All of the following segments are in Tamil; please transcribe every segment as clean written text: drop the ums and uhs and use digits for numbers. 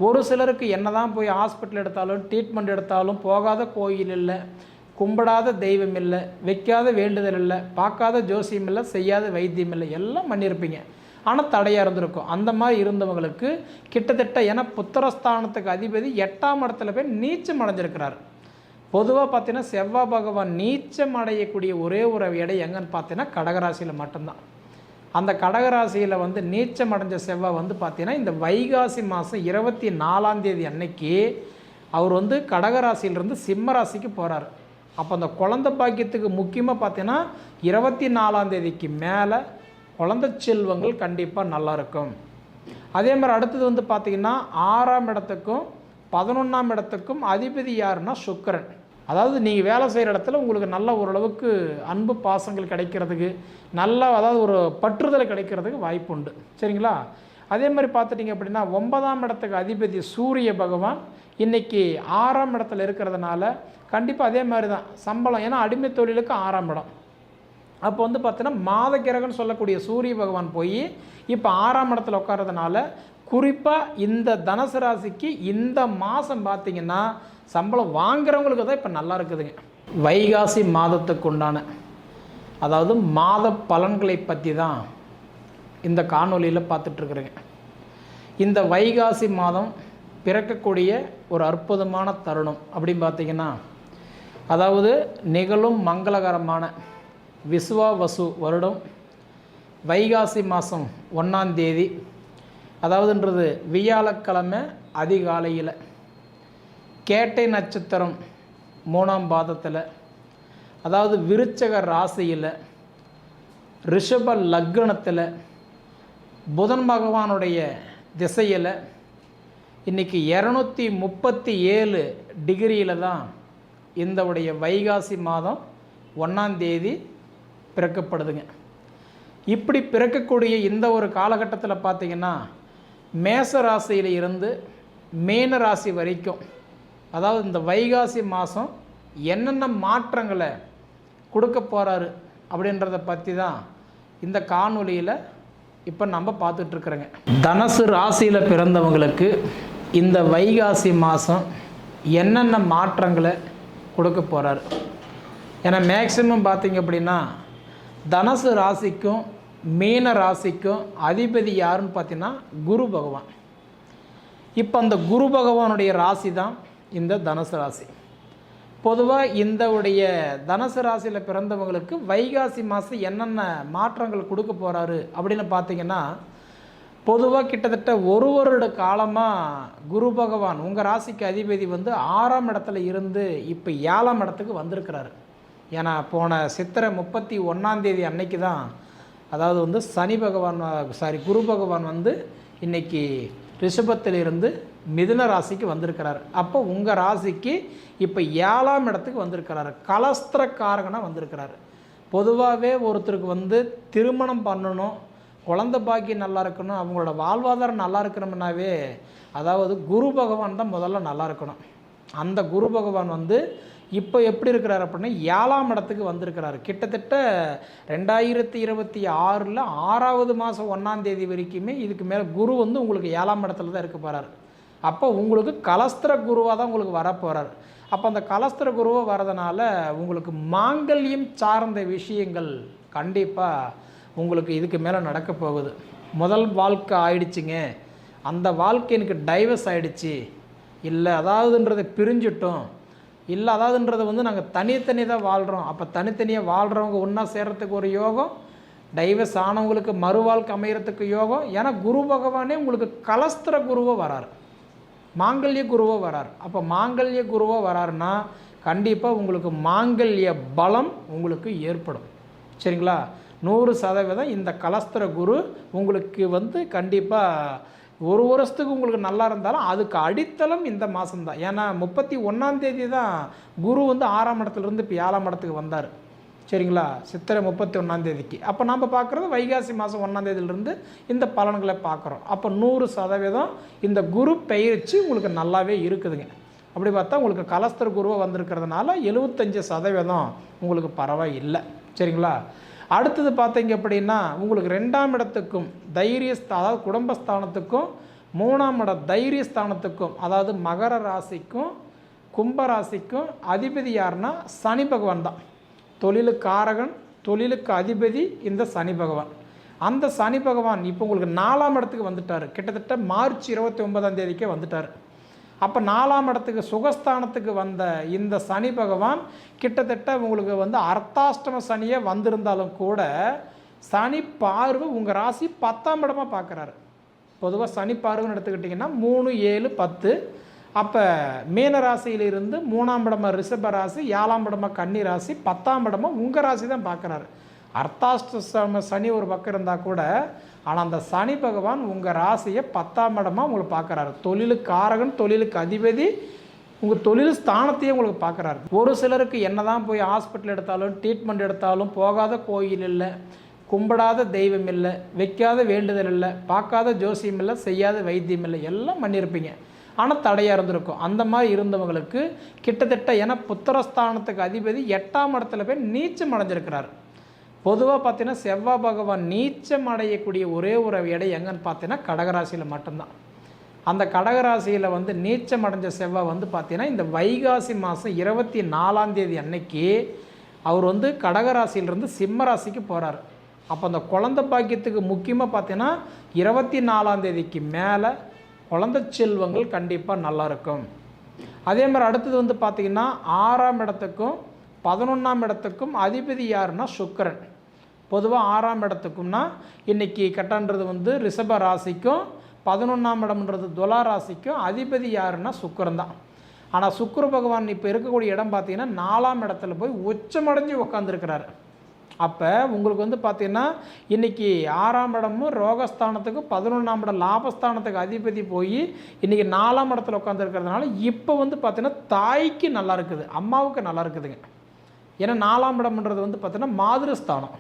ஒரு சிலருக்கு என்னதான் போய் ஹாஸ்பிட்டல் எடுத்தாலும் ட்ரீட்மெண்ட் எடுத்தாலும் போகாத கோயில் இல்லை, கும்பிடாத தெய்வம் இல்லை, வைக்காத வேண்டுதல் இல்லை, பார்க்காத ஜோசியம் இல்லை, செய்யாத வைத்தியம் இல்லை, எல்லாம் பண்ணியிருப்பீங்க. ஆனால் தடையாக இருந்திருக்கும். அந்த மாதிரி இருந்தவங்களுக்கு கிட்டத்தட்ட ஏன்னா புத்திரஸ்தானத்துக்கு அதிபதி 8ஆம் இடத்துல போய் நீச்சம் அடைஞ்சிருக்கிறார். பொதுவாக பார்த்தீங்கன்னா செவ்வாய் பகவான் நீச்சம் அடையக்கூடிய ஒரே ஒரு இடம் எங்கன்னு பார்த்தீங்கன்னா கடகராசியில் மட்டும்தான். அந்த கடகராசியில் நீச்சம் அடைஞ்ச செவ்வாய் பார்த்தீங்கன்னா இந்த வைகாசி மாதம் 24ஆம் தேதி அன்னைக்கு அவர் கடகராசியிலிருந்து சிம்ம ராசிக்கு போகிறார். அப்போ அந்த குழந்தை பாக்கியத்துக்கு முக்கியமாக பார்த்தீங்கன்னா 24ஆம் தேதிக்கு மேலே குழந்தை செல்வங்கள் கண்டிப்பாக நல்லாயிருக்கும். அதே மாதிரி அடுத்தது பார்த்திங்கன்னா 6ஆம் இடத்துக்கும் 11ஆம் இடத்துக்கும் அதிபதி யாருன்னா சுக்கிரன். அதாவது நீங்கள் வேலை செய்கிற இடத்துல உங்களுக்கு நல்ல ஓரளவுக்கு அன்பு பாசங்கள் கிடைக்கிறதுக்கு அதாவது ஒரு பற்றுதல் கிடைக்கிறதுக்கு வாய்ப்பு உண்டு. சரிங்களா? அதே மாதிரி பார்த்துட்டிங்க அப்படின்னா 9ஆம் இடத்துக்கு அதிபதி சூரிய பகவான் இன்றைக்கி 6ஆம் இடத்துல இருக்கிறதுனால கண்டிப்பாக அதே மாதிரி தான் சம்பளம். ஏன்னா அடிமை தொழிலுக்கு 6ஆம் இடம். அப்போ பார்த்தீங்கன்னா மாத கிரகம்னு சொல்லக்கூடிய சூரிய பகவான் போய் இப்போ 6ஆம் இடத்துல உட்கார்றதுனால குறிப்பாக இந்த தனுசு ராசிக்கு இந்த மாதம் பார்த்திங்கன்னா சம்பளம் வாங்குறவங்களுக்கு தான் இப்போ நல்லா இருக்குதுங்க. வைகாசி மாதத்துக்கு உண்டான அதாவது மாத பலன்களை பற்றி தான் இந்த காணொலியில் பார்த்துட்ருக்குறேங்க. இந்த வைகாசி மாதம் பிறக்கக்கூடிய ஒரு அற்புதமான தருணம் அப்படின்னு பார்த்திங்கன்னா அதாவது நிகழும் மங்களகரமான விசுவாவசு வருடம் வைகாசி மாதம் 1ஆம் தேதி அதாவதுன்றது வியாழக்கிழமை அதிகாலையில் கேட்டை நட்சத்திரம் 3ஆம் பாதத்தில் அதாவது விருச்சக ராசியில் ரிஷப லக்னத்தில் புதன் பகவானுடைய திசையில் இன்றைக்கி 237 டிகிரியில் தான் இந்த உடைய வைகாசி மாதம் 1ஆம் தேதி பிறக்கப்படுதுங்க. இப்படி பிறக்கக்கூடிய இந்த ஒரு காலகட்டத்தில் பார்த்திங்கன்னா மேச ராசியில் இருந்து மீன ராசி வரைக்கும் அதாவது இந்த வைகாசி மாதம் என்னென்ன மாற்றங்களை கொடுக்க போகிறாரு அப்படின்றத பற்றி தான் இந்த காணொலியில் இப்போ நம்ம பார்த்துட்ருக்குறோங்க. தனுசு ராசியில் பிறந்தவங்களுக்கு இந்த வைகாசி மாதம் என்னென்ன மாற்றங்களை கொடுக்க போகிறாரு. ஏன்னா மேக்சிமம் பார்த்திங்க அப்படின்னா தனுசு ராசிக்கும் மீன ராசிக்கும் அதிபதி யாருன்னு பார்த்தீங்கன்னா குரு பகவான். இப்போ அந்த குரு பகவானுடைய ராசி தான் இந்த தனுசு ராசி. பொதுவாக இந்த உடைய தனுசு ராசியில் பிறந்தவங்களுக்கு வைகாசி மாதம் என்னென்ன மாற்றங்கள் கொடுக்க போகிறாரு அப்படின்னு பார்த்தீங்கன்னா பொதுவாக கிட்டத்தட்ட ஒரு வருட காலமாக குரு பகவான் உங்கள் ராசிக்கு அதிபதி 6ஆம் இடத்துல இருந்து இப்போ 7ஆம் இடத்துக்கு வந்திருக்கிறாரு. ஏன்னா போன சித்திரை 31ஆம் தேதி அன்னைக்கு தான் அதாவது சனி பகவான் குரு பகவான் இன்றைக்கி ரிஷபத்திலிருந்து மிதுன ராசிக்கு வந்திருக்கிறார். அப்போ உங்கள் ராசிக்கு இப்போ 7ஆம் இடத்துக்கு வந்திருக்கிறாரு. கலஸ்திரக்காரகனாக வந்திருக்கிறாரு. பொதுவாகவே ஒருத்தருக்கு திருமணம் பண்ணணும், குழந்தை பாக்கியம் நல்லா இருக்கணும், அவங்களோட வாழ்வாதாரம் நல்லா இருக்கணும்னாவே அதாவது குரு பகவான் தான் முதல்ல நல்லா இருக்கணும். அந்த குரு பகவான் இப்போ எப்படி இருக்கிறார் அப்படின்னா 7ஆம் இடத்துக்கு வந்திருக்கிறாரு. கிட்டத்தட்ட 2026 6ஆவது மாதம் 1ஆம் தேதி வரைக்குமே இதுக்கு மேலே குரு உங்களுக்கு 7ஆம் இடத்துல தான் இருக்க போகிறார். அப்போ உங்களுக்கு கலஸ்திர குருவாக தான் உங்களுக்கு வரப்போகிறார். அப்போ அந்த கலஸ்திர குருவாக வரதுனால உங்களுக்கு மாங்கல்யம் சார்ந்த விஷயங்கள் கண்டிப்பாக உங்களுக்கு இதுக்கு மேலே நடக்க போகுது. முதல் வாழ்க்கை ஆயிடுச்சுங்க, அந்த வாழ்க்கை எனக்கு டைவர்ஸ் ஆகிடுச்சு, இல்லை அதாவதுன்றதை பிரிஞ்சிட்டோம், இல்லை அதாவதுன்றது நாங்கள் தனித்தனி தான் வாழ்கிறோம். அப்போ தனித்தனியாக வாழ்கிறவங்க ஒன்றா சேர்கிறதுக்கு ஒரு யோகம், டைவர்ஸ் ஆனவங்களுக்கு மறுவாழ்க்கை அமைகிறதுக்கு யோகம். ஏன்னா குரு பகவானே உங்களுக்கு கலஸ்திர குருவாக வராரு, மாங்கல்ய குருவாக வரார். அப்போ மாங்கல்ய குருவாக வராருன்னா கண்டிப்பாக உங்களுக்கு மாங்கல்ய பலம் உங்களுக்கு ஏற்படும். சரிங்களா? 100% இந்த கலஸ்திர குரு உங்களுக்கு கண்டிப்பாக ஒரு வருஷத்துக்கு உங்களுக்கு நல்லா இருந்தாலும் அதுக்கு அடித்தளம் இந்த மாதம்தான். ஏன்னா 31ஆம் தேதி தான் குரு 6ஆம் இடத்துலேருந்து இப்போ 7ஆம் இடத்துக்கு வந்தார். சரிங்களா? சித்திரை 31ஆம் தேதிக்கு. அப்போ நம்ம பார்க்குறது வைகாசி மாதம் 1ஆம் தேதியிலிருந்து இந்த பலன்களை பார்க்குறோம். அப்போ 100% இந்த குரு பயிற்சி உங்களுக்கு நல்லாவே இருக்குதுங்க. அப்படி பார்த்தா உங்களுக்கு கலஸ்திர குருவாக வந்திருக்கிறதுனால 75% உங்களுக்கு பரவாயில்லை. சரிங்களா? அடுத்தது பார்த்தீங்க அப்படின்னா உங்களுக்கு 2ஆம் இடத்துக்கும் அதாவது குடும்பஸ்தானத்துக்கும் 3ஆம் இட தைரியஸ்தானத்துக்கும், அதாவது மகர ராசிக்கும் கும்பராசிக்கும் அதிபதி யாருன்னா சனி பகவான் தான். தொழிலுக்கு காரகன், தொழிலுக்கு அதிபதி இந்த சனி பகவான். அந்த சனி பகவான் இப்போ உங்களுக்கு 4ஆம் இடத்துக்கு வந்துட்டார். கிட்டத்தட்ட மார்ச் 29ஆம் தேதிக்கே வந்துட்டார். அப்போ 4ஆம் இடத்துக்கு சுகஸ்தானத்துக்கு வந்த இந்த சனி பகவான் கிட்டத்தட்ட உங்களுக்கு வந்து அர்த்தாஷ்டம சனியே வந்திருந்தாலும் கூட சனி பார்வை உங்கள் ராசி 10ஆம் இடமாக பார்க்குறாரு. பொதுவாக சனி பார்வைன்னு எடுத்துக்கிட்டிங்கன்னா 3, 7, 10. அப்போ மீன ராசியிலிருந்து 3ஆம் இடமாக ரிஷப ராசி, 7ஆம் இடமாக கன்னி ராசி, 10ஆம் இடமாக உங்கள் ராசி தான் பார்க்குறாரு. அர்த்தாஷ்டம சனி ஒரு பக்கம் இருந்தால் கூட, ஆனால் அந்த சனி பகவான் உங்கள் ராசியை 10ஆம் இடமாக உங்களை பார்க்குறாரு. தொழிலுக்கு காரகன், தொழிலுக்கு அதிபதி, உங்கள் தொழில் ஸ்தானத்தையே உங்களுக்கு பார்க்குறாரு. ஒரு சிலருக்கு என்ன தான் போய் ஹாஸ்பிட்டல் எடுத்தாலும் ட்ரீட்மெண்ட் எடுத்தாலும் போகாத கோயில் இல்லை, கும்பிடாத தெய்வம் இல்லை, வைக்காத வேண்டுதல் இல்லை, பார்க்காத ஜோசியம் இல்லை, செய்யாத வைத்தியம் இல்லை, எல்லாம் பண்ணியிருப்பீங்க. ஆனால் தடையாக இருந்திருக்கும். அந்த மாதிரி இருந்தவங்களுக்கு கிட்டத்தட்ட ஏன்னா புத்திரஸ்தானத்துக்கு அதிபதி 8ஆம் இடத்துல போய் நீச்சம் அடைஞ்சிருக்கிறார். பொதுவாக பார்த்தீங்கன்னா செவ்வாய் பகவான் நீச்சம் அடையக்கூடிய ஒரே ஒரு இடம் எங்கன்னு பார்த்தீங்கன்னா கடகராசியில் மட்டும்தான். அந்த கடகராசியில் வந்து நீச்சம் அடைஞ்ச செவ்வாய் வந்து பார்த்தீங்கன்னா இந்த வைகாசி மாதம் 24ஆம் தேதி அன்னைக்கு அவர் வந்து கடகராசியிலிருந்து சிம்ம ராசிக்கு போகிறார். அப்போ அந்த குழந்தை பாக்கியத்துக்கு முக்கியமாக பார்த்தீங்கன்னா 24ஆம் தேதிக்கு மேலே குழந்தை செல்வங்கள் கண்டிப்பாக நல்லாயிருக்கும். அதே மாதிரி அடுத்தது வந்து பார்த்திங்கன்னா 6ஆம் இடத்துக்கும் 11ஆம் இடத்துக்கும் அதிபதி யாருன்னா சுக்கிரன். பொதுவாக 6ஆம் இடத்துக்கும்னா இன்றைக்கி கட்டன்றது வந்து ரிஷப ராசிக்கும், 11ஆம் இடம்ன்றது துலா ராசிக்கும் அதிபதி யாருன்னா சுக்கிரன் தான். ஆனால் சுக்கிர பகவான் இப்போ இருக்கக்கூடிய இடம் பார்த்திங்கன்னா 4ஆம் இடத்துல போய் உச்சமடைஞ்சு உட்காந்துருக்கிறாரு. அப்போ உங்களுக்கு வந்து பார்த்திங்கன்னா இன்றைக்கி 6ஆம் இடமும் ரோகஸ்தானத்துக்கும் 11ஆம் இடம் லாபஸ்தானத்துக்கு அதிபதி போய் இன்றைக்கி 4ஆம் இடத்துல உட்காந்துருக்கிறதுனால இப்போ வந்து பார்த்திங்கன்னா தாய்க்கு நல்லா இருக்குது, அம்மாவுக்கு நல்லா இருக்குதுங்க. ஏன்னா 4ஆம் இடம்ன்றது வந்து பார்த்திங்கன்னா மாதிருஸ்தானம்,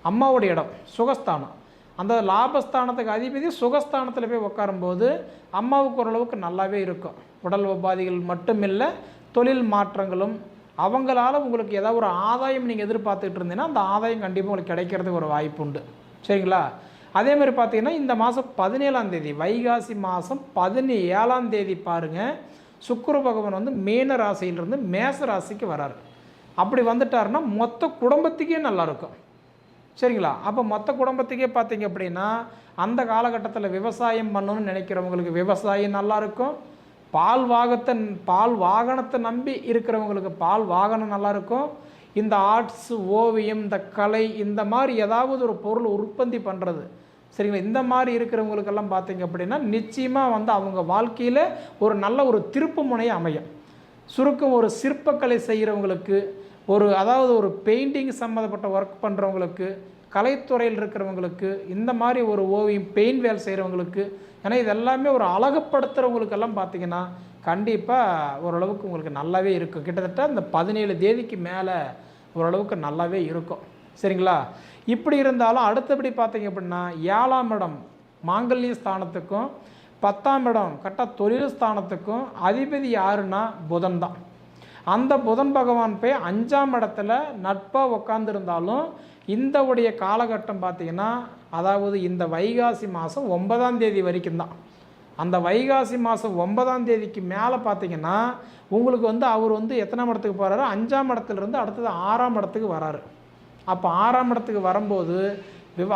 அம்மாவுடைய இடம், சுகஸ்தானம். அந்த லாபஸ்தானத்துக்கு அதிபதி சுகஸ்தானத்தில் போய் உட்காரும்போது அம்மாவுக்கு ஓரளவுக்கு நல்லாவே இருக்கும். உடல் உபாதிகள் மட்டும் இல்லை, தொழில் மாற்றங்களும், அவங்களால உங்களுக்கு ஏதாவது ஒரு ஆதாயம் நீங்கள் எதிர்பார்த்துக்கிட்டு இருந்தீங்கன்னா அந்த ஆதாயம் கண்டிப்பாக உங்களுக்கு கிடைக்கிறதுக்கு ஒரு வாய்ப்பு உண்டு. சரிங்களா? அதேமாதிரி பார்த்தீங்கன்னா இந்த மாதம் 17ஆம் தேதி வைகாசி மாதம் 17ஆம் தேதி பாருங்கள், சுக்கிர பகவான் வந்து மீன ராசியிலிருந்து மேச ராசிக்கு வராரு. அப்படி வந்துட்டாருன்னா மொத்த குடும்பத்துக்கே நல்லாயிருக்கும். சரிங்களா? அப்போ மொத்த குடும்பத்துக்கே பார்த்தீங்க அப்படின்னா அந்த காலகட்டத்தில் விவசாயம் பண்ணணும்னு நினைக்கிறவங்களுக்கு விவசாயம் நல்லாயிருக்கும். பால் வாகனத்தை நம்பி இருக்கிறவங்களுக்கு பால் வாகனம் நல்லாயிருக்கும். இந்த ஆர்ட்ஸ், ஓவியம், இந்த கலை, இந்த மாதிரி ஏதாவது ஒரு பொருள் உற்பத்தி பண்ணுறது, சரிங்களா, இந்த மாதிரி இருக்கிறவங்களுக்கெல்லாம் பார்த்தீங்க அப்படின்னா நிச்சயமாக வந்து அவங்க வாழ்க்கையில் ஒரு நல்ல ஒரு திருப்பு முனையை அமையும். சுருக்கம் ஒரு சிற்பக்கலை செய்கிறவங்களுக்கு, அதாவது ஒரு பெயிண்டிங் சம்மந்தப்பட்ட ஒர்க் பண்ணுறவங்களுக்கு, கலைத்துறையில் இருக்கிறவங்களுக்கு, இந்த மாதிரி ஒரு ஓவியம் பெயிண்ட் வேலை செய்கிறவங்களுக்கு, ஏன்னா இது எல்லாமே ஒரு அழகுப்படுத்துகிறவங்களுக்கெல்லாம் பார்த்திங்கன்னா கண்டிப்பாக ஓரளவுக்கு உங்களுக்கு நல்லாவே இருக்கும். கிட்டத்தட்ட இந்த 17 தேதிக்கு மேலே ஓரளவுக்கு நல்லாவே இருக்கும். சரிங்களா? இப்படி இருந்தாலும் அடுத்தபடி பார்த்திங்க அப்படின்னா 7ஆம் இடம் மாங்கல்ய ஸ்தானத்துக்கும் 10ஆம் இடம் கரெக்டாக தொழில் ஸ்தானத்துக்கும் அதிபதி யாருன்னா புதன் தான். அந்த புதன் பகவான் போய் 5ஆம் இடத்துல நட்பாக உட்காந்துருந்தாலும் இந்த உடைய காலகட்டம் பார்த்திங்கன்னா அதாவது இந்த வைகாசி மாதம் 9ஆம் தேதி வரைக்கும் தான். அந்த வைகாசி மாதம் 9ஆம் தேதிக்கு மேலே பார்த்திங்கன்னா உங்களுக்கு வந்து அவர் வந்து எத்தனாம் இடத்துக்கு போகிறாரு, 5ஆம் இடத்துலேருந்து அடுத்தது 6ஆம் இடத்துக்கு வராரு. அப்போ 6ஆம் இடத்துக்கு வரும்போது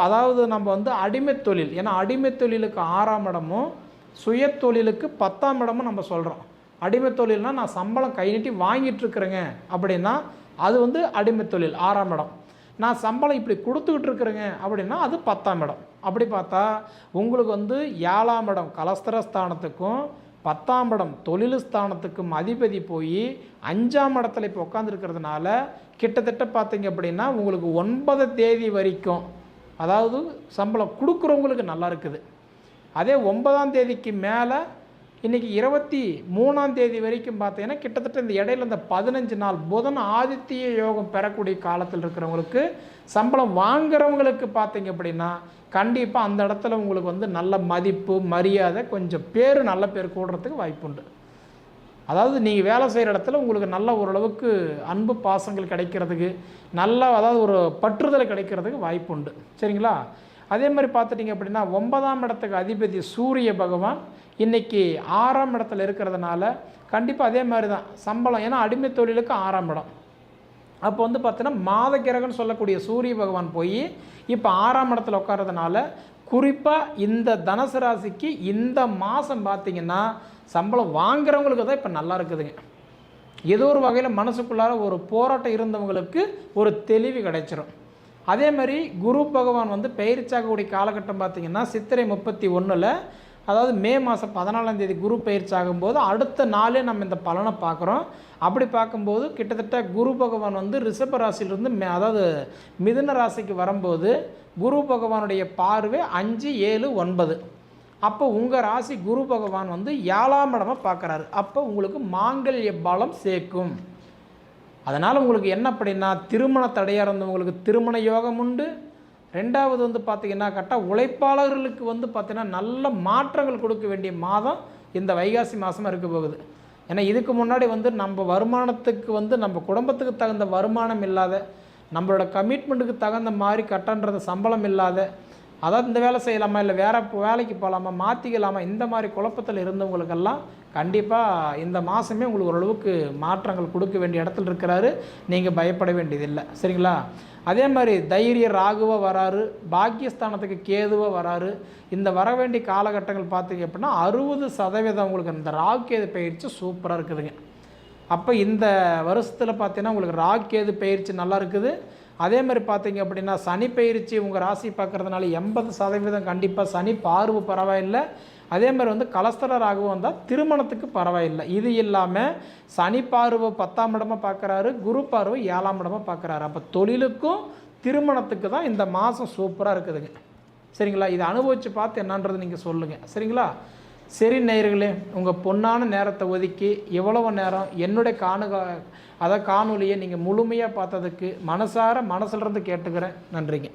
அதாவது நம்ம வந்து அடிமை தொழில், ஏன்னா அடிமை தொழிலுக்கு 6ஆம் இடமும் சுய தொழிலுக்கு 10ஆம் இடமும் நம்ம சொல்கிறோம். அடிமை தொழில்னால் நான் சம்பளம் கை நீட்டி வாங்கிட்டுருக்குறேங்க அப்படின்னா அது வந்து அடிமை தொழில் 6ஆம் இடம். நான் சம்பளம் இப்படி கொடுத்துக்கிட்டு இருக்கிறேங்க அப்படின்னா அது 10ஆம் இடம். அப்படி பார்த்தா உங்களுக்கு வந்து 7ஆம் இடம் கலஸ்திரஸ்தானத்துக்கும் 10ஆம் இடம் தொழில் ஸ்தானத்துக்கும் அதிபதி போய் 5ஆம் இடத்துல இப்போ உட்காந்துருக்கிறதுனால கிட்டத்தட்ட பார்த்தீங்க அப்படின்னா உங்களுக்கு 9 தேதி வரைக்கும் அதாவது சம்பளம் கொடுக்குறவங்களுக்கு நல்லா இருக்குது. அதே 9ஆம் தேதிக்கு மேலே இன்றைக்கி 23ஆம் தேதி வரைக்கும் பார்த்தீங்கன்னா கிட்டத்தட்ட இந்த இடையில இந்த 15 நாள் புதன் ஆதித்ய யோகம் பெறக்கூடிய காலத்தில் இருக்கிறவங்களுக்கு சம்பளம் வாங்குறவங்களுக்கு பார்த்தீங்க அப்படின்னா கண்டிப்பாக அந்த இடத்துல உங்களுக்கு வந்து நல்ல மதிப்பு மரியாதை கொஞ்சம் பேர் நல்ல பேர் கூடுறதுக்கு வாய்ப்பு உண்டு. அதாவது நீங்கள் வேலை செய்கிற இடத்துல உங்களுக்கு நல்ல ஓரளவுக்கு அன்பு பாசங்கள் கிடைக்கிறதுக்கு நல்ல அதாவது ஒரு பற்றுதல் கிடைக்கிறதுக்கு வாய்ப்பு உண்டு. சரிங்களா? அதே மாதிரி பார்த்துட்டிங்க அப்படின்னா 9ஆம் இடத்துக்கு அதிபதி சூரிய பகவான் இன்றைக்கி 6ஆம் இடத்துல இருக்கிறதுனால கண்டிப்பாக அதே மாதிரி தான் சம்பளம். ஏன்னா அடிமை தொழிலுக்கு 6ஆம் இடம். அப்போ வந்து பார்த்தீங்கன்னா மாத கிரகம்னு சொல்லக்கூடிய சூரிய பகவான் போய் இப்போ 6ஆம் இடத்துல உட்கார்றதுனால குறிப்பாக இந்த தனுசு ராசிக்கு இந்த மாதம் பார்த்திங்கன்னா சம்பளம் வாங்குறவங்களுக்கு தான் இப்போ நல்லா இருக்குதுங்க. ஏதோ ஒரு வகையில் மனசுக்குள்ளார ஒரு போராட்டம் இருந்தவங்களுக்கு ஒரு தெளிவு கிடைச்சிரும். அதே மாதிரி குரு பகவான் வந்து பயிற்சியாகக்கூடிய காலகட்டம் பார்த்திங்கன்னா சித்திரை 31, அதாவது மே மாதம் 14ஆம் தேதி குரு பயிற்சி ஆகும்போது அடுத்த நாளே நம்ம இந்த பலனை பார்க்குறோம். அப்படி பார்க்கும்போது கிட்டத்தட்ட குரு பகவான் வந்து ரிஷப ராசியிலிருந்து அதாவது மிதுன ராசிக்கு வரும்போது குரு பகவானுடைய பார்வை 5, 7, 9. அப்போ உங்கள் ராசி குரு பகவான் வந்து 7ஆம் இடமாக பார்க்குறாரு. அப்போ உங்களுக்கு மாங்கல்ய பலம் சேர்க்கும். அதனால் உங்களுக்கு என்ன அப்படின்னா திருமண தடையாக இருந்தவங்களுக்கு திருமண யோகம் உண்டு. 2வது வந்து பார்த்திங்கன்னா கரெக்டாக உழைப்பாளர்களுக்கு வந்து பார்த்திங்கன்னா நல்ல மாற்றங்கள் கொடுக்க வேண்டிய மாதம் இந்த வைகாசி மாதமாக இருக்க போகுது. ஏன்னா இதுக்கு முன்னாடி வந்து நம்ம வருமானத்துக்கு வந்து நம்ம குடும்பத்துக்கு தகுந்த வருமானம் இல்லாத, நம்மளோட கமிட்மெண்ட்டுக்கு தகுந்த மாதிரி கட்டன்றது சம்பளம் இல்லாத, அதாவது இந்த வேலை செய்யலாமா இல்லை வேறு வேலைக்கு போகலாமா மாற்றிக்கலாமா இந்த மாதிரி குழப்பத்தில் இருந்தவங்களுக்கெல்லாம் கண்டிப்பாக இந்த மாதமே உங்களுக்கு ஓரளவுக்கு மாற்றங்கள் கொடுக்க வேண்டிய இடத்துல இருக்கிறாரு. நீங்கள் பயப்பட வேண்டியதில்லை. சரிங்களா? அதே மாதிரி தைரிய ராகுவ வராரு, பாக்கியஸ்தானத்துக்கு கேதுவ வராரு. இந்த வர வேண்டிய காலகட்டங்கள் பார்த்திங்க அப்படின்னா 60% உங்களுக்கு இந்த ராகு கேது பயிற்சி சூப்பராக இருக்குதுங்க. அப்போ இந்த வருஷத்தில் பார்த்தீங்கன்னா உங்களுக்கு ராகு கேது பயிற்சி நல்லா இருக்குது. அதே மாதிரி பார்த்திங்க அப்படின்னா சனி பயிற்சி உங்கள் ராசி பார்க்குறதுனால 80% கண்டிப்பாக சனி பார்வை பரவாயில்லை. அதே மாதிரி வந்து கலஸ்தர ராகுவும் வந்தால் திருமணத்துக்கு பரவாயில்லை. இது இல்லாமல் சனி பார்வை 10ஆம் இடமாக பார்க்குறாரு, குரு பார்வை 7ஆம் இடமாக பார்க்குறாரு. அப்போ தொழிலுக்கும் திருமணத்துக்கு தான் இந்த மாதம் சூப்பராக இருக்குதுங்க. சரிங்களா? இதை அனுபவித்து பார்த்து என்னன்றது நீங்கள் சொல்லுங்கள். சரிங்களா? சரி நேயர்களே, உங்கள் பொன்னான நேரத்தை ஒதுக்கி எவ்வளவு நேரம் என்னுடைய காணொலியை நீங்கள் முழுமையாக பார்த்ததுக்கு மனசிலிருந்து கேட்டுக்கிறேன். நன்றிங்க.